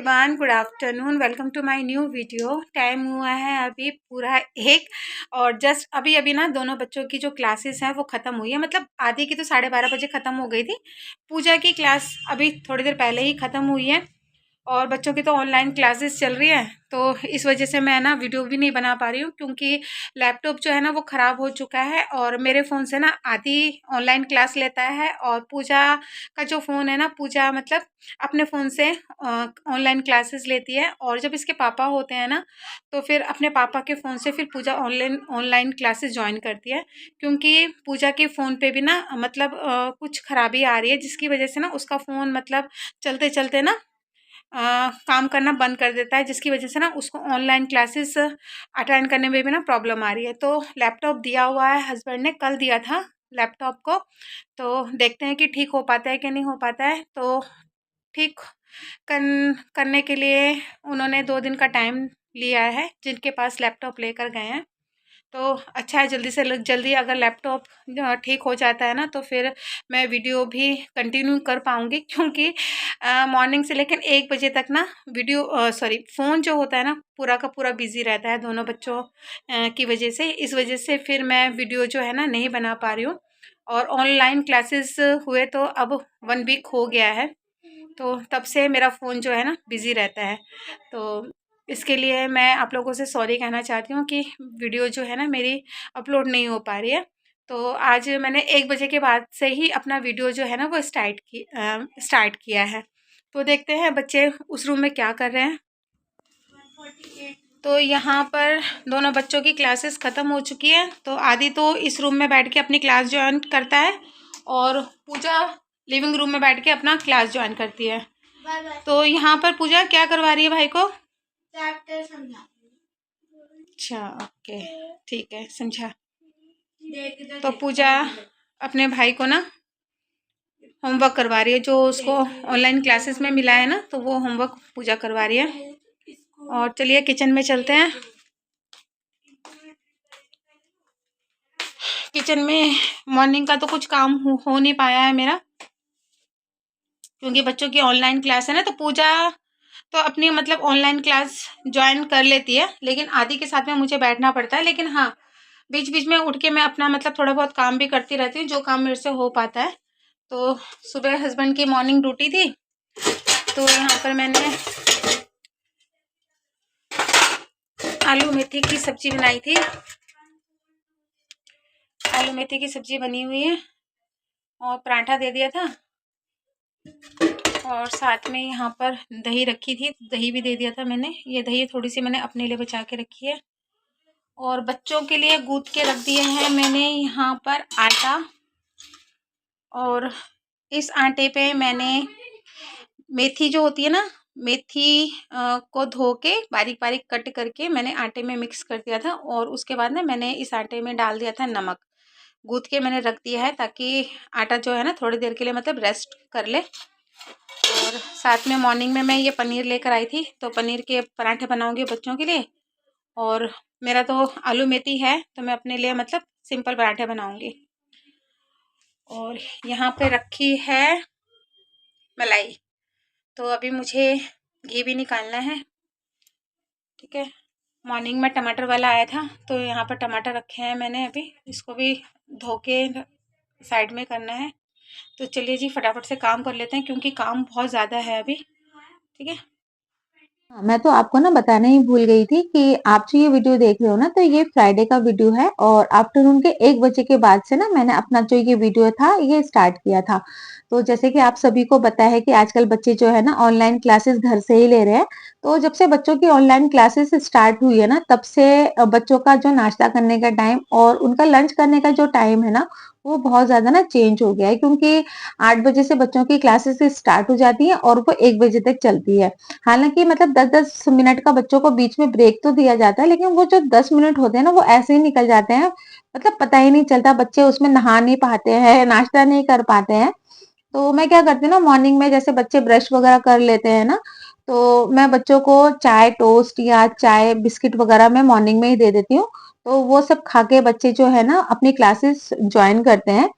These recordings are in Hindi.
Everyone, good afternoon. Welcome to my new video. Time हुआ है अभी पूरा 1 और जस्ट अभी अभी ना दोनों बच्चों की जो क्लासेस हैं वो ख़त्म हुई है। मतलब आधी की तो 12:30 बजे ख़त्म हो गई थी। पूजा की क्लास अभी थोड़ी देर पहले ही ख़त्म हुई है और बच्चों की तो ऑनलाइन क्लासेस चल रही है, तो इस वजह से मैं ना वीडियो भी नहीं बना पा रही हूँ क्योंकि लैपटॉप जो है ना वो ख़राब हो चुका है और मेरे फ़ोन से ना आधी ऑनलाइन क्लास लेता है और पूजा का जो फ़ोन है ना, पूजा मतलब अपने फ़ोन से ऑनलाइन क्लासेस लेती है और जब इसके पापा होते हैं ना तो फिर अपने पापा के फ़ोन से फिर पूजा ऑनलाइन क्लासेस ज्वाइन करती है क्योंकि पूजा के फ़ोन पे भी ना मतलब कुछ ख़राबी आ रही है जिसकी वजह से ना उसका फ़ोन मतलब चलते चलते ना काम करना बंद कर देता है, जिसकी वजह से ना उसको ऑनलाइन क्लासेस अटेंड करने में भी ना प्रॉब्लम आ रही है। तो लैपटॉप दिया हुआ है, हस्बैंड ने कल दिया था लैपटॉप को, तो देखते हैं कि ठीक हो पाता है कि नहीं हो पाता है। तो ठीक करने के लिए उन्होंने 2 दिन का टाइम लिया है, जिनके पास लैपटॉप लेकर गए हैं। तो अच्छा है, जल्दी से जल्दी अगर लैपटॉप ठीक हो जाता है ना तो फिर मैं वीडियो भी कंटिन्यू कर पाऊँगी क्योंकि मॉर्निंग से लेकर 1 बजे तक ना फ़ोन जो होता है ना पूरा का पूरा बिज़ी रहता है दोनों बच्चों की वजह से। इस वजह से फिर मैं वीडियो जो है ना नहीं बना पा रही हूँ और ऑनलाइन क्लासेस हुए तो अब 1 वीक हो गया है, तो तब से मेरा फ़ोन जो है ना बिज़ी रहता है। तो इसके लिए मैं आप लोगों से सॉरी कहना चाहती हूँ कि वीडियो जो है ना मेरी अपलोड नहीं हो पा रही है। तो आज मैंने 1 बजे के बाद से ही अपना वीडियो जो है ना वो स्टार्ट किया है। तो देखते हैं बच्चे उस रूम में क्या कर रहे हैं। तो यहाँ पर दोनों बच्चों की क्लासेस ख़त्म हो चुकी है, तो आदि तो इस रूम में बैठ के अपनी क्लास ज्वाइन करता है और पूजा लिविंग रूम में बैठ के अपना क्लास ज्वाइन करती है। तो यहाँ पर पूजा क्या करवा रही है भाई को? चैप्टर समझा। अच्छा, ओके, ठीक है, समझा। तो पूजा अपने भाई को ना होमवर्क करवा रही है, जो उसको ऑनलाइन क्लासेस में मिला है ना, तो वो होमवर्क पूजा करवा रही है। और चलिए किचन में चलते हैं। किचन में मॉर्निंग का तो कुछ काम हो नहीं पाया है मेरा क्योंकि बच्चों की ऑनलाइन क्लास है ना, तो पूजा तो अपनी मतलब ऑनलाइन क्लास ज्वाइन कर लेती है, लेकिन आदि के साथ में मुझे बैठना पड़ता है। लेकिन हाँ, बीच बीच में उठ के मैं अपना मतलब थोड़ा बहुत काम भी करती रहती हूँ, जो काम मेरे से हो पाता है। तो सुबह हस्बैंड की मॉर्निंग ड्यूटी थी, तो यहाँ पर मैंने आलू मेथी की सब्जी बनाई थी। आलू मेथी की सब्जी बनी हुई है और पराठा दे दिया था और साथ में यहाँ पर दही रखी थी, दही भी दे दिया था मैंने। ये दही थोड़ी सी मैंने अपने लिए बचा के रखी है और बच्चों के लिए गूँथ के रख दिए हैं मैंने यहाँ पर आटा। और इस आटे पे मैंने मेथी जो होती है ना, मेथी को धो के बारीक बारीक कट करके मैंने आटे में मिक्स कर दिया था और उसके बाद ना मैंने इस आटे में डाल दिया था नमक। गूँथ के मैंने रख दिया है ताकि आटा जो है ना थोड़ी देर के लिए मतलब रेस्ट कर ले। और साथ में मॉर्निंग में मैं ये पनीर लेकर आई थी, तो पनीर के पराठे बनाऊंगी बच्चों के लिए। और मेरा तो आलू मेथी है, तो मैं अपने लिए मतलब सिंपल पराठे बनाऊंगी। और यहाँ पे रखी है मलाई, तो अभी मुझे घी भी निकालना है। ठीक है, मॉर्निंग में टमाटर वाला आया था, तो यहाँ पर टमाटर रखे हैं मैंने, अभी इसको भी धो के साइड में करना है। तो चलिए जी फटाफट से काम कर लेते हैं क्योंकि काम बहुत ज़्यादा है अभी। ठीक है, हाँ, मैं तो आपको ना बताना ही भूल गई थी कि आप जो ये वीडियो देख रहे हो ना, तो ये फ्राइडे का वीडियो है और आफ्टरनून के 1 बजे के बाद से ना मैंने अपना जो ये वीडियो था ये स्टार्ट किया था। तो जैसे कि आप सभी को पता है कि आजकल बच्चे जो है ना ऑनलाइन क्लासेस घर से ही ले रहे हैं। तो जब से बच्चों की ऑनलाइन क्लासेस स्टार्ट हुई है ना, तब से बच्चों का जो नाश्ता करने का टाइम और उनका लंच करने का जो टाइम है ना, वो बहुत ज्यादा ना चेंज हो गया है क्योंकि 8 बजे से बच्चों की क्लासेस स्टार्ट हो जाती है और वो 1 बजे तक चलती है। हालांकि मतलब 10-10 मिनट का बच्चों को बीच में ब्रेक तो दिया जाता है, लेकिन वो जो 10 मिनट होते हैं ना वो ऐसे ही निकल जाते हैं। मतलब पता ही नहीं चलता, बच्चे उसमें नहा नहीं पाते हैं, नाश्ता नहीं कर पाते हैं। तो मैं क्या करती हूँ ना, मॉर्निंग में जैसे बच्चे ब्रश वगैरह कर लेते हैं ना, तो मैं बच्चों को चाय टोस्ट या चाय बिस्किट वगैरह मैं मॉर्निंग में ही दे देती हूँ। तो वो सब खा के बच्चे जो है ना अपनी क्लासेस ज्वाइन करते हैं।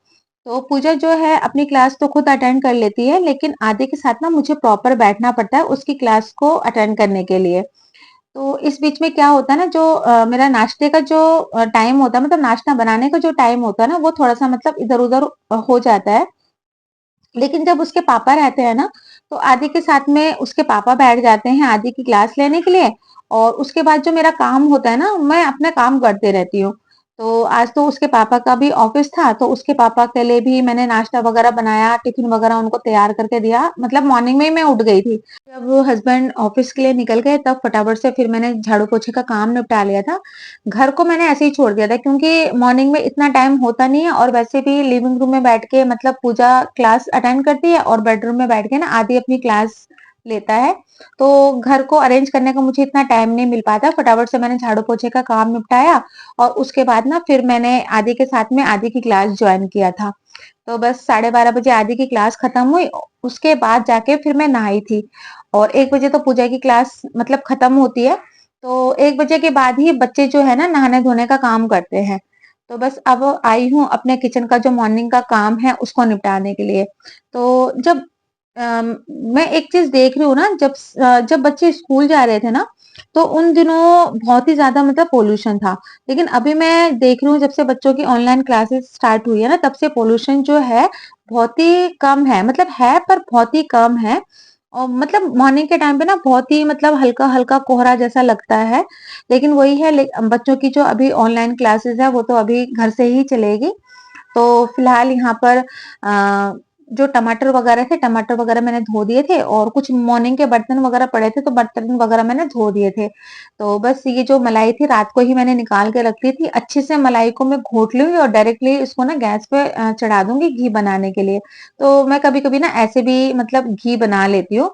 तो पूजा जो है अपनी क्लास तो खुद अटेंड कर लेती है, लेकिन आदि के साथ ना मुझे प्रॉपर बैठना पड़ता है उसकी क्लास को अटेंड करने के लिए। तो इस बीच में क्या होता है ना, जो मेरा नाश्ते का जो टाइम होता है, मतलब नाश्ता बनाने का जो टाइम होता है ना, वो थोड़ा-सा मतलब इधर-उधर हो जाता है। लेकिन जब उसके पापा रहते हैं ना, तो आदि के साथ में उसके पापा बैठ जाते हैं आदि की क्लास लेने के लिए, और उसके बाद जो मेरा काम होता है ना, मैं अपना काम करते रहती हूँ। तो आज तो उसके पापा का भी ऑफिस था, तो उसके पापा के लिए भी मैंने नाश्ता वगैरह बनाया, टिफिन वगैरह उनको तैयार करके दिया, मतलब मॉर्निंग में ही मैं उठ गई थी। जब वो हस्बैंड ऑफिस के लिए निकल गए, तब फटाफट से फिर मैंने झाड़ू पोछे का काम निपटा लिया था। घर को मैंने ऐसे ही छोड़ दिया था, क्योंकि मॉर्निंग में इतना टाइम होता नहीं है, और वैसे भी लिविंग रूम में बैठ के मतलब पूजा क्लास अटेंड करती है, और बेडरूम में बैठ के ना आदि अपनी क्लास लेता है। तो घर को अरेंज करने का मुझे इतना टाइम नहीं मिल पाता। फटाफट से मैंने झाड़ू पोछे का काम निपटाया, और उसके बाद ना फिर मैंने आदि के साथ में आदि की क्लास ज्वाइन किया था। तो बस 12:30 बजे आदि की क्लास खत्म हुई, उसके बाद जाके फिर मैं नहाई थी, और 1 बजे तो पूजा की क्लास मतलब खत्म होती है। तो 1 बजे के बाद ही बच्चे जो है ना नहाने धोने का काम करते हैं। तो बस अब आई हूँ अपने किचन का जो मॉर्निंग का काम है उसको निपटाने के लिए। तो जब मैं एक चीज देख रही हूँ ना, जब बच्चे स्कूल जा रहे थे ना, तो उन दिनों बहुत ही ज्यादा मतलब पोल्यूशन था। लेकिन अभी मैं देख रही हूँ, जब से बच्चों की ऑनलाइन क्लासेस स्टार्ट हुई है ना, तब से पोल्यूशन जो है बहुत ही कम है, मतलब है पर बहुत ही कम है। और मतलब मॉर्निंग के टाइम पे ना बहुत ही मतलब हल्का हल्का कोहरा जैसा लगता है। लेकिन वही है, बच्चों की जो अभी ऑनलाइन क्लासेस है वो तो अभी घर से ही चलेगी। तो फिलहाल यहाँ पर जो टमाटर वगैरह मैंने धो दिए थे, और कुछ मॉर्निंग के बर्तन वगैरह पड़े थे, तो बर्तन वगैरह मैंने धो दिए थे। तो बस ये जो मलाई थी रात को ही मैंने निकाल के रख ली थी, अच्छे से मलाई को मैं घोट लूंगी और डायरेक्टली इसको ना गैस पे चढ़ा दूंगी घी बनाने के लिए। तो मैं कभी कभी ना ऐसे भी मतलब घी बना लेती हूँ।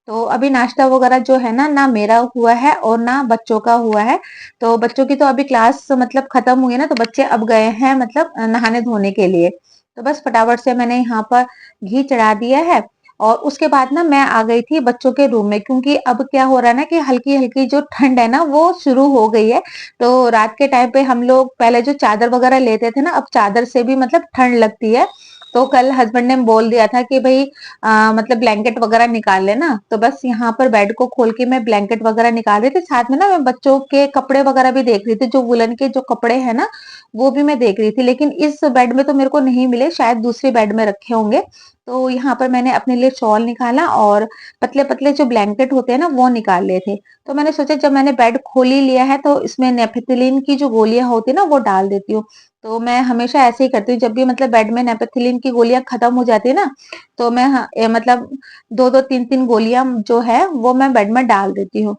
तो अभी नाश्ता वगैरह जो है ना, ना मेरा हुआ है और ना बच्चों का हुआ है। तो बच्चों की तो अभी क्लास मतलब खत्म हुई है ना, तो बच्चे अब गए हैं मतलब नहाने धोने के लिए। तो बस फटाफट से मैंने यहाँ पर घी चढ़ा दिया है, और उसके बाद ना मैं आ गई थी बच्चों के रूम में, क्योंकि अब क्या हो रहा है ना कि हल्की हल्की जो ठंड है ना वो शुरू हो गई है। तो रात के टाइम पे हम लोग पहले जो चादर वगैरह लेते थे ना, अब चादर से भी मतलब ठंड लगती है। तो कल हस्बैंड ने बोल दिया था कि भाई मतलब ब्लैंकेट वगैरह निकाल लेना। तो बस यहाँ पर बेड को खोल के मैं ब्लैंकेट वगैरह निकाल रही थी, साथ में ना मैं बच्चों के कपड़े वगैरह भी देख रही थी, जो वुलन के जो कपड़े हैं ना वो भी मैं देख रही थी। लेकिन इस बेड में तो मेरे को नहीं मिले, शायद दूसरे बेड में रखे होंगे। तो यहाँ पर मैंने अपने लिए शॉल निकाला, और पतले पतले जो ब्लैंकेट होते हैं ना वो निकाल लिए थे। तो मैंने सोचा जब मैंने बेड खोल ही लिया है, तो इसमें नेपथिलीन की जो गोलियां होती है ना वो डाल देती हूँ। तो मैं हमेशा ऐसे ही करती हूँ, जब भी मतलब बेड में नेपथिलीन की गोलियां खत्म हो जाती है ना, तो मैं मतलब दो दो तीन तीन गोलियां जो है वो मैं बेड में डाल देती हूँ।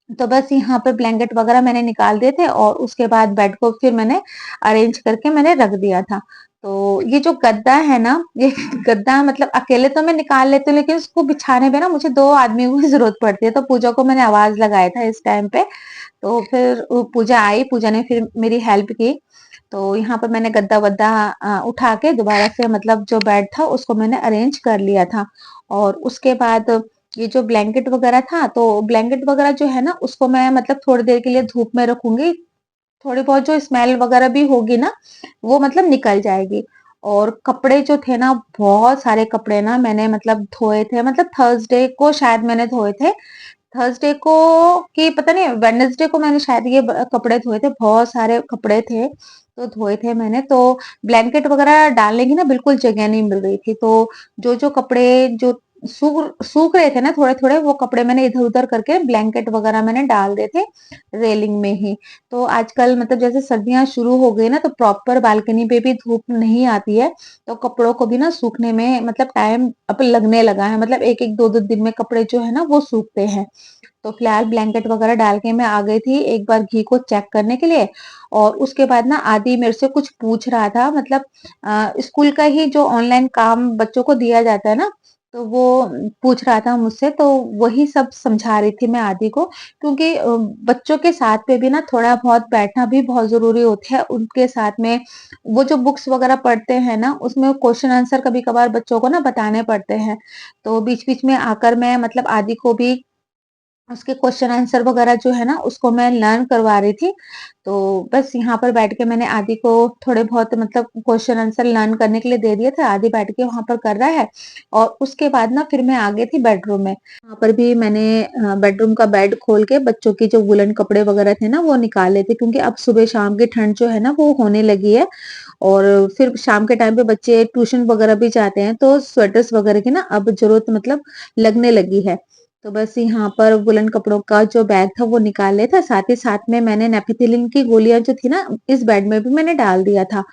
तो बस यहाँ पे ब्लैंकेट वगैरह मैंने निकाल दिए थे, और उसके बाद बेड को फिर मैंने अरेंज करके मैंने रख दिया था। तो ये जो गद्दा है ना, ये गद्दा मतलब अकेले तो मैं निकाल लेती हूँ, लेकिन उसको बिछाने पे ना मुझे 2 आदमियों की जरूरत पड़ती है। तो पूजा को मैंने आवाज लगाया था इस टाइम पे। तो फिर वो पूजा आई, पूजा ने फिर मेरी हेल्प की। तो यहाँ पर मैंने गद्दा वद्दा उठा के दोबारा से मतलब जो बेड था उसको मैंने अरेंज कर लिया था। और उसके बाद ये जो ब्लैंकेट वगैरह था, तो ब्लैंकेट वगैरह जो है ना उसको मैं मतलब थोड़ी देर के लिए धूप में रखूंगी। थोड़ी बहुत जो स्मेल वगैरह भी होगी ना वो मतलब निकल जाएगी। और कपड़े जो थे ना, बहुत सारे कपड़े ना मैंने मतलब धोए थे, मतलब थर्सडे को शायद मैंने धोए थे। थर्सडे को कि पता नहीं वेडनेसडे को मैंने शायद ये कपड़े धोए थे, बहुत सारे कपड़े थे तो धोए थे मैंने। तो ब्लैंकेट वगैरह डालने की ना बिल्कुल जगह नहीं मिल रही थी। तो जो जो कपड़े जो सूख सूख रहे थे ना थोड़े थोड़े, वो कपड़े मैंने इधर उधर करके ब्लैंकेट वगैरह मैंने डाल दिए थे रेलिंग में ही। तो आजकल मतलब जैसे सर्दियां शुरू हो गई ना, तो प्रॉपर बालकनी पे भी धूप नहीं आती है। तो कपड़ों को भी ना सूखने में मतलब टाइम अब लगने लगा है, मतलब एक एक दो दो दिन में कपड़े जो है ना वो सूखते हैं। तो फिलहाल ब्लैंकेट वगैरह डाल के मैं आ गई थी एक बार घी को चेक करने के लिए। और उसके बाद ना आदि मेरे से कुछ पूछ रहा था, मतलब स्कूल का ही जो ऑनलाइन काम बच्चों को दिया जाता है ना, तो वो पूछ रहा था मुझसे। तो वही सब समझा रही थी मैं आदि को, क्योंकि बच्चों के साथ पे भी ना थोड़ा बहुत बैठना भी बहुत जरूरी होता है उनके साथ में। वो जो बुक्स वगैरह पढ़ते हैं ना, उसमें क्वेश्चन आंसर कभी कभार बच्चों को ना बताने पड़ते हैं। तो बीच बीच में आकर मैं मतलब आदि को भी उसके क्वेश्चन आंसर वगैरह जो है ना उसको मैं लर्न करवा रही थी। तो बस यहाँ पर बैठ के मैंने आदि को थोड़े बहुत मतलब क्वेश्चन आंसर लर्न करने के लिए दे दिए थे। आदि बैठ के वहाँ पर कर रहा है और उसके बाद ना फिर मैं आ गई थी बेडरूम में। वहाँ पर भी मैंने बेडरूम का बेड खोल के बच्चों के जो वूलन कपड़े वगैरह थे ना वो निकाले थे, क्योंकि अब सुबह शाम की ठंड जो है ना वो होने लगी है। और फिर शाम के टाइम पे बच्चे ट्यूशन वगैरह भी जाते हैं तो स्वेटर्स वगैरह की ना अब जरूरत मतलब लगने लगी है। तो बस यहाँ पर वुलन कपड़ों का जो बैग था वो निकाल लिया था। साथ ही साथ में मैंने नेपथेलिन की गोलियां जो थी ना इस बेड में भी मैंने डाल दिया था।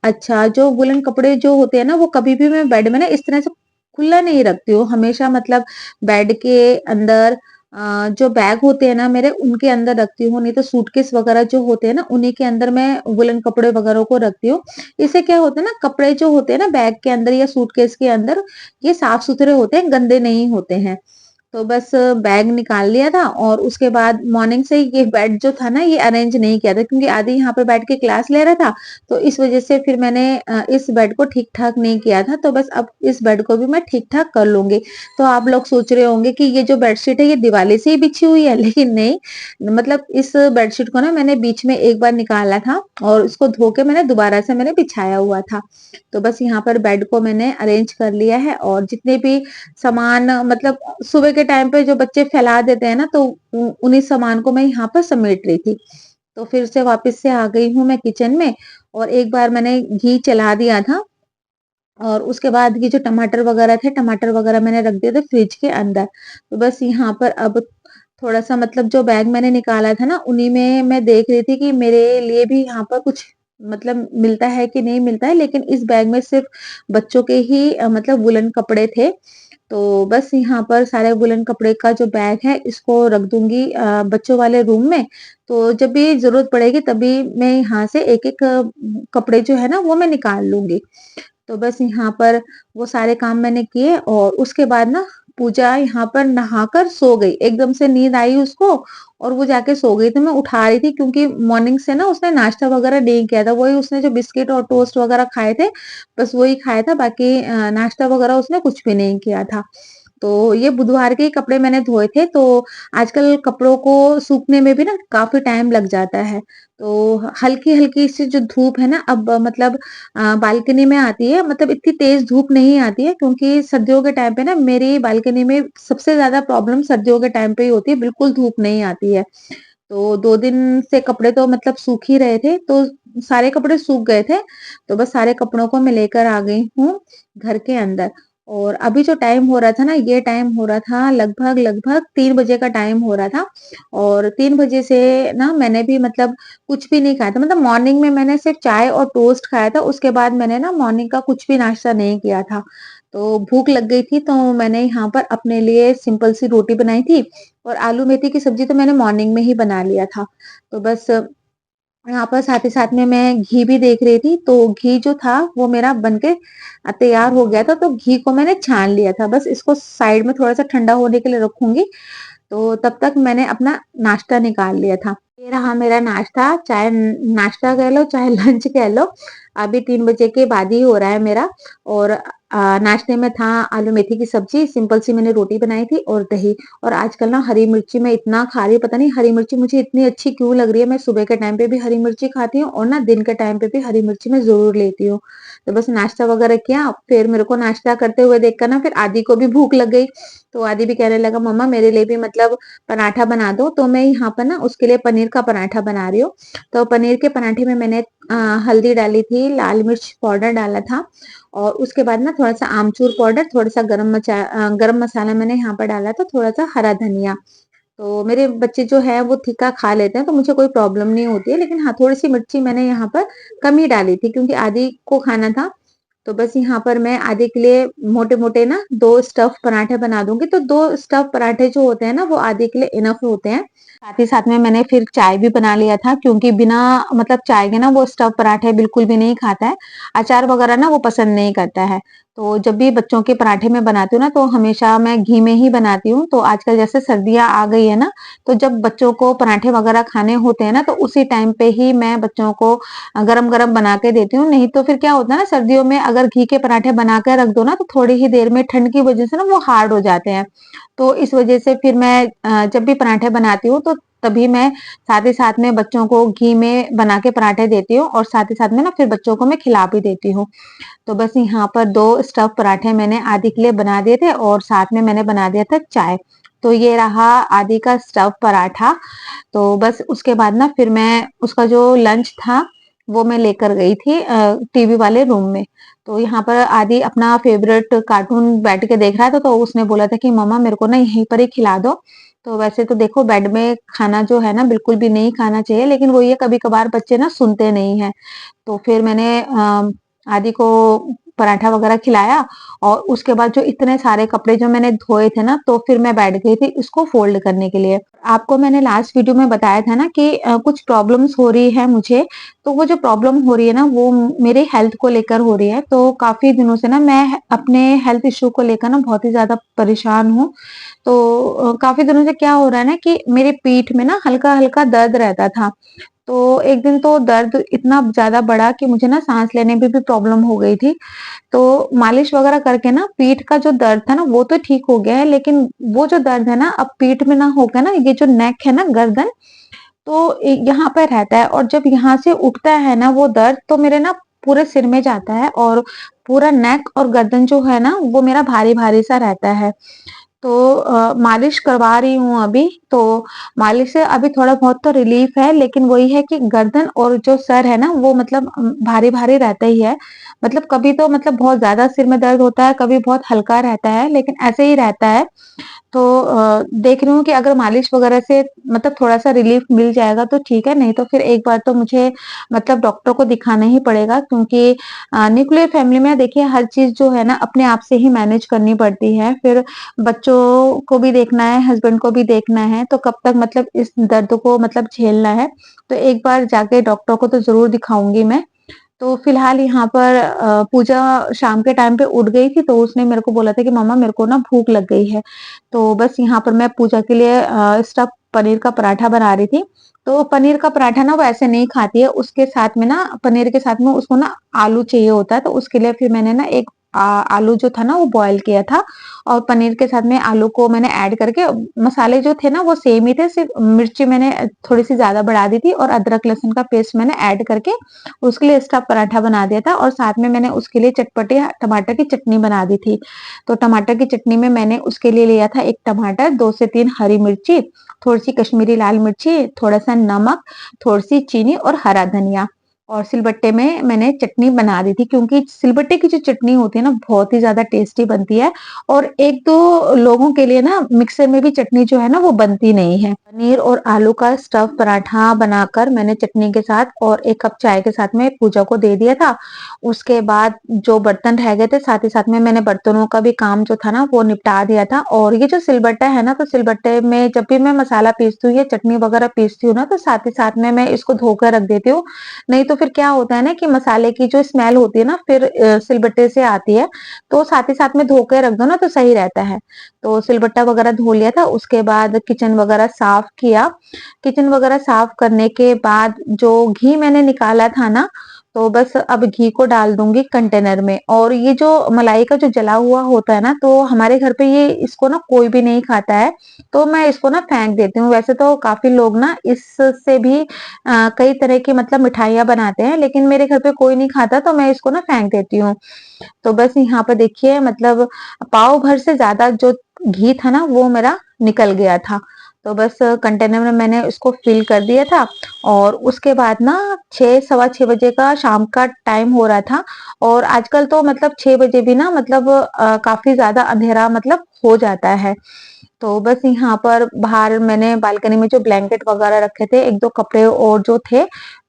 अच्छा, जो वुलन कपड़े जो होते हैं ना वो कभी भी मैं बेड में ना इस तरह से खुला नहीं रखती हूँ। हमेशा मतलब बेड के अंदर जो बैग होते हैं ना मेरे उनके अंदर रखती हूँ, नहीं तो सूटकेस वगैरह जो होते हैं ना उन्हीं के अंदर मैं वुलन कपड़े वगैरह को रखती हूँ। इससे क्या होता है ना, कपड़े जो होते हैं ना बैग के अंदर या सूटकेस के अंदर ये साफ सुथरे होते हैं, गंदे नहीं होते हैं। तो बस बैग निकाल लिया था और उसके बाद मॉर्निंग से ये बेड जो था ना ये अरेंज नहीं किया था, क्योंकि आदि यहाँ पे बैठ के क्लास ले रहा था। तो इस वजह से फिर मैंने इस बेड को ठीक ठाक नहीं किया था। तो बस अब इस बेड को भी मैं ठीक ठाक कर लूंगी। तो आप लोग सोच रहे होंगे कि ये जो बेडशीट है ये दिवाली से ही बिछी हुई है, लेकिन नहीं। मतलब इस बेडशीट को ना मैंने बीच में एक बार निकाला था और इसको धो के मैंने दोबारा से मैंने बिछाया हुआ था। तो बस यहाँ पर बेड को मैंने अरेंज कर लिया है और जितने भी सामान मतलब सुबह के टाइम पे जो बच्चे फैला देते हैं ना तो उन्हीं सामान को मैं यहाँ पर समेट रही थी। तो फिर से वापस से आ गई हूँ मैं किचन में और एक बार मैंने घी चला दिया था और उसके बाद ये जो टमाटर वगैरह थे, टमाटर वगैरह मैंने रख दिए थे फ्रिज के अंदर। तो बस यहाँ पर अब थोड़ा सा मतलब जो बैग मैंने निकाला था ना उन्हीं में मैं देख रही थी कि मेरे लिए भी यहाँ पर कुछ मतलब मिलता है कि नहीं मिलता है, लेकिन इस बैग में सिर्फ बच्चों के ही मतलब वुलन कपड़े थे। तो बस यहाँ पर सारे वुलन कपड़े का जो बैग है इसको रख दूंगी बच्चों वाले रूम में। तो जब भी जरूरत पड़ेगी तभी मैं यहाँ से एक एक कपड़े जो है ना वो मैं निकाल लूंगी। तो बस यहाँ पर वो सारे काम मैंने किए और उसके बाद ना पूजा यहाँ पर नहाकर सो गई। एकदम से नींद आई उसको और वो जाके सो गई। तो मैं उठा रही थी क्योंकि मॉर्निंग से ना उसने नाश्ता वगैरह नहीं किया था। वही उसने जो बिस्किट और टोस्ट वगैरह खाए थे बस वही खाया था, बाकी नाश्ता वगैरह उसने कुछ भी नहीं किया था। तो ये बुधवार के ही कपड़े मैंने धोए थे। तो आजकल कपड़ों को सूखने में भी ना काफी टाइम लग जाता है। तो हल्की हल्की सी जो धूप है ना अब मतलब बालकनी में आती है, मतलब इतनी तेज धूप नहीं आती है, क्योंकि सर्दियों के टाइम पे ना मेरी बालकनी में सबसे ज्यादा प्रॉब्लम सर्दियों के टाइम पे ही होती है, बिल्कुल धूप नहीं आती है। तो 2 दिन से कपड़े तो मतलब सूख ही रहे थे, तो सारे कपड़े सूख गए थे। तो बस सारे कपड़ों को मैं लेकर आ गई हूँ घर के अंदर। और अभी जो टाइम हो रहा था ना ये टाइम हो रहा था लगभग लगभग 3 बजे का टाइम हो रहा था। और 3 बजे से ना मैंने भी मतलब कुछ भी नहीं खाया था। मतलब मॉर्निंग में मैंने सिर्फ चाय और टोस्ट खाया था, उसके बाद मैंने ना मॉर्निंग का कुछ भी नाश्ता नहीं किया था। तो भूख लग गई थी तो मैंने यहाँ पर अपने लिए सिंपल सी रोटी बनाई थी और आलू मेथी की सब्जी तो मैंने मॉर्निंग में ही बना लिया था। तो बस यहाँ पर साथ ही साथ में मैं घी भी देख रही थी। तो घी जो था वो मेरा बनके तैयार हो गया था। तो घी को मैंने छान लिया था, बस इसको साइड में थोड़ा सा ठंडा होने के लिए रखूंगी। तो तब तक मैंने अपना नाश्ता निकाल लिया था। ये रहा मेरा नाश्ता, चाहे नाश्ता कह लो चाहे लंच कह लो। अभी 3 बजे के बाद ही हो रहा है मेरा। और नाश्ते में था आलू मेथी की सब्जी, सिंपल सी मैंने रोटी बनाई थी और दही। और आजकल ना हरी मिर्ची मैं इतना खा रही हूँ, पता नहीं हरी मिर्ची मुझे इतनी अच्छी क्यों लग रही है। मैं सुबह के टाइम पे भी हरी मिर्ची खाती हूँ और ना दिन के टाइम पे भी हरी मिर्ची मैं जरूर लेती हूँ। तो बस नाश्ता वगैरह किया, फिर मेरे को नाश्ता करते हुए देखकर ना फिर आदि को भी भूख लग गई। तो आदि भी कहने लगा मम्मा मेरे लिए भी मतलब पराठा बना दो। तो मैं यहाँ पर ना उसके लिए पनीर का पराठा बना रही हूँ। तो पनीर के पराठे में मैंने हल्दी डाली थी, लाल मिर्च पाउडर डाला था और उसके बाद ना थोड़ा सा आमचूर पाउडर, थोड़ा सा गरम मसाला मैंने यहाँ पर डाला था, थोड़ा सा हरा धनिया। तो मेरे बच्चे जो है वो तीखा खा लेते हैं तो मुझे कोई प्रॉब्लम नहीं होती है, लेकिन हाँ थोड़ी सी मिर्ची मैंने यहाँ पर कम ही डाली थी क्योंकि आदि को खाना था। तो बस यहाँ पर मैं आदि के लिए मोटे मोटे ना 2 स्टफ पराठे बना दूंगी। तो 2 स्टफ पराठे जो होते हैं ना वो आदि के लिए इनफ होते हैं। साथ ही साथ में मैंने फिर चाय भी बना लिया था क्योंकि बिना मतलब चाय के ना वो स्टफ़ पराठे बिल्कुल भी नहीं खाता है। अचार वग़ैरह ना वो पसंद नहीं करता है। तो जब भी बच्चों के पराठे मैं बनाती हूँ ना तो हमेशा मैं घी में ही बनाती हूँ। तो आजकल जैसे सर्दियाँ आ गई है ना, तो जब बच्चों को पराठे वग़ैरह खाने होते हैं ना तो उसी टाइम पे ही मैं बच्चों को गरम-गरम बना के देती हूँ। नहीं तो फिर क्या होता है ना, सर्दियों में अगर घी के पराठे बना के रख दो ना तो थोड़ी ही देर में ठंड की वज़ह से ना वो हार्ड हो जाते हैं। तो इस वजह से फिर मैं जब भी पराठे बनाती हूँ तो तभी मैं साथ ही साथ में बच्चों को घी में बना के पराठे देती हूँ और साथ ही साथ में ना फिर बच्चों को मैं खिला भी देती हूँ। तो बस यहाँ पर 2 स्टफ़ पराठे मैंने आदि के लिए बना दिए थे और साथ में मैंने बना दिया था चाय। तो ये रहा आदि का स्टफ़ पराठा। तो बस उसके बाद ना फिर मैं उसका जो लंच था वो मैं लेकर गई थी टीवी वाले रूम में। तो यहाँ पर आदि अपना फ़ेवरेट कार्टून बैठ के देख रहा था तो उसने बोला था कि मम्मा मेरे को ना यहीं पर ही खिला दो। तो वैसे तो देखो बेड में खाना जो है ना बिल्कुल भी नहीं खाना चाहिए, लेकिन वो ये कभी-कभार बच्चे ना सुनते नहीं हैं। तो फिर मैंने आदि को पराठा वगैरह खिलाया और उसके बाद जो इतने सारे कपड़े जो मैंने धोए थे ना, तो फिर मैं बैठ गई थी इसको फ़ोल्ड करने के लिए। आपको मैंने लास्ट वीडियो में बताया था ना कि कुछ प्रॉब्लम्स हो रही है मुझे, तो वो जो प्रॉब्लम हो रही है ना वो मेरे हेल्थ को लेकर हो रही है। तो काफ़ी दिनों से ना मैं अपने हेल्थ इश्यू को लेकर ना बहुत ही ज़्यादा परेशान हूँ। तो काफ़ी दिनों से क्या हो रहा है ना कि मेरी पीठ में ना हल्का-हल्का दर्द रहता था। तो एक दिन तो दर्द इतना ज़्यादा बढ़ा कि मुझे ना साँस लेने में भी प्रॉब्लम हो गई थी। तो मालिश वग़ैरह करके ना पीठ का जो दर्द था ना वो तो ठीक हो गया है, लेकिन वो जो दर्द है ना अब पीठ में ना होकर ना ये जो नेक है ना गर्दन, तो यहाँ पे रहता है और जब यहाँ से उठता है ना वो दर्द तो मेरे ना पूरे सिर में जाता है और पूरा नेक और गर्दन जो है ना वो मेरा भारी-भारी सा रहता है। तो मालिश करवा रही हूँ अभी, तो मालिश से अभी थोड़ा बहुत तो रिलीफ़ है, लेकिन वही है कि गर्दन और जो सर है ना, वो मतलब भारी-भारी रहता ही है। मतलब कभी तो मतलब बहुत ज़्यादा सिर में दर्द होता है, कभी बहुत हल्का रहता है, लेकिन ऐसे ही रहता है। तो देख रही हूँ कि अगर मालिश वगैरह से मतलब थोड़ा-सा रिलीफ़ मिल जाएगा तो ठीक है, नहीं तो फिर एक बार तो मुझे मतलब डॉक्टर को दिखाना ही पड़ेगा क्योंकि न्यूक्लियर फैमिली में देखिए हर चीज़ जो है ना अपने आप से ही मैनेज करनी पड़ती है। फिर बच्चों को भी देखना है, हस्बैंड को भी देखना है, तो कब तक मतलब इस दर्द को मतलब झेलना है। तो एक बार जाके डॉक्टर को तो ज़रूर दिखाऊँगी मैं। तो फिलहाल यहाँ पर पूजा शाम के टाइम पे उठ गई थी, तो उसने मेरे को बोला था कि मम्मा मेरे को ना भूख लग गई है। तो बस यहाँ पर मैं पूजा के लिए स्टफ़ पनीर का पराठा बना रही थी। तो पनीर का पराठा ना वो ऐसे नहीं खाती है, उसके साथ में ना पनीर के साथ में उसको ना आलू चाहिए होता है, तो उसके लिए फिर मैंने ना एक आलू जो था ना वो बॉयल किया था और पनीर के साथ में आलू को मैंने ऐड करके मसाले जो थे ना वो सेम ही थे, सिर्फ़ मिर्ची मैंने थोड़ी-सी ज़्यादा बढ़ा दी थी और अदरक लहसुन का पेस्ट मैंने ऐड करके उसके लिए स्टफ़ पराठा बना दिया था और साथ में मैंने उसके लिए चटपटे टमाटर की चटनी बना दी थी। तो टमाटर की चटनी में मैंने उसके लिए लिया था 1 टमाटर, 2 से 3 हरी मिर्ची, थोड़ी-सी कश्मीरी लाल मिर्ची, थोड़ा-सा नमक, थोड़ी-सी चीनी और हरा धनिया और सिलबट्टे में मैंने चटनी बना दी थी क्योंकि सिलबट्टे की जो चटनी होती है ना बहुत ही ज़्यादा टेस्टी बनती है और 1-2 लोगों के लिए ना मिक्सर में भी चटनी जो है ना वो बनती नहीं है। पनीर और आलू का स्टफ़ पराठा बनाकर मैंने चटनी के साथ और 1 कप चाय के साथ में पूजा को दे दिया था। उसके बाद जो बर्तन रह गए थे साथ ही साथ में मैंने बर्तनों का भी काम जो था ना वो निपटा दिया था और ये जो सिलबट्टा है ना तो सिलबट्टे में जब भी मैं मसाला पीसती हूँ या चटनी वगैरह पीसती हूँ ना तो साथ ही साथ में मैं इसको धोकर रख देती हूँ। नहीं तो फिर क्या होता है ना कि मसाले की जो स्मेल होती है ना फिर सिलबट्टे से आती है, तो साथ ही साथ में धो के रख दो ना तो सही रहता है। तो सिलबट्टा वगैरह धो लिया था, उसके बाद किचन वगैरह साफ किया। किचन वगैरह साफ करने के बाद जो घी मैंने निकाला था ना, तो बस अब घी को डाल दूँगी कंटेनर में और ये जो मलाई का जो जला हुआ होता है ना, तो हमारे घर पे ये इसको ना कोई भी नहीं खाता है, तो मैं इसको ना फेंक देती हूँ। वैसे तो काफ़ी लोग ना इससे भी कई तरह की मतलब मिठाइयाँ बनाते हैं, लेकिन मेरे घर पे कोई नहीं खाता तो मैं इसको ना फेंक देती हूँ। तो बस यहाँ पे देखिए मतलब पाव भर से ज़्यादा जो घी था ना वो मेरा निकल गया था। तो बस कंटेनर में मैंने उसको फ़िल कर दिया था और उसके बाद ना 6 सवा 6 बजे का शाम का टाइम हो रहा था और आजकल तो मतलब 6 बजे भी ना मतलब काफ़ी ज़्यादा अंधेरा मतलब हो जाता है। तो बस यहाँ पर बाहर मैंने बालकनी में जो ब्लैंकेट वगैरह रखे थे, 1-2 कपड़े और जो थे,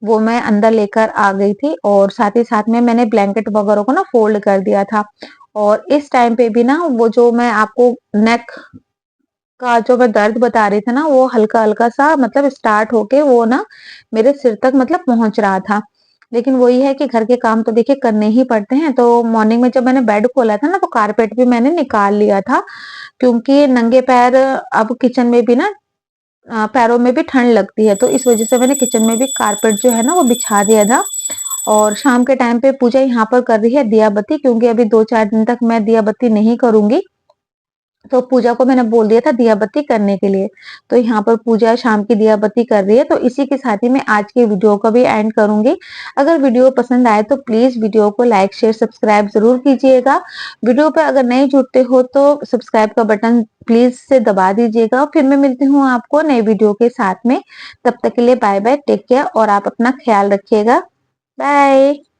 वो मैं अंदर लेकर आ गई थी और साथ ही साथ में मैंने ब्लैंकेट वगैरह को ना फ़ोल्ड कर दिया था। और इस टाइम पे भी ना वो जो मैं आपको नेक का जो मैं दर्द बता रही थी ना, वो हल्का-हल्का सा मतलब स्टार्ट होके वो ना मेरे सिर तक मतलब पहुँच रहा था। लेकिन वही है कि घर के काम तो देखिए करने ही पड़ते हैं, तो मॉर्निंग में जब मैंने बेड खोला था ना, तो कारपेट भी मैंने निकाल लिया था, क्योंकि नंगे पैर अब किचन में भी ना पैरों में भी ठंड लगती है, तो इस वज़ह से मैंने किचन में भी कारपेट जो है ना, वो बिछा दिया था। और शाम के टाइम पे पूजा यहाँ पर कर रही है दिया बत्ती, क्योंकि अभी 2-4 दिन तक मैं दिया बत्ती नहीं करूँगी। तो पूजा को मैंने बोल दिया था दिया बत्ती करने के लिए। तो यहाँ पर पूजा शाम की दिया बत्ती कर रही है, तो इसी के साथ ही मैं आज की वीडियो को भी एंड करूँगी। अगर वीडियो पसंद आए तो प्लीज़ वीडियो को लाइक, शेयर, सब्सक्राइब ज़रूर कीजिएगा। वीडियो पे अगर नए जुड़ते हो तो सब्सक्राइब का बटन प्लीज़ से दबा दीजिएगा। फिर मैं मिलती हूँ आपको नए वीडियो के साथ में। तब तक के लिए बाय-बाय, टेक केयर और आप अपना ख्याल रखिएगा। बाय।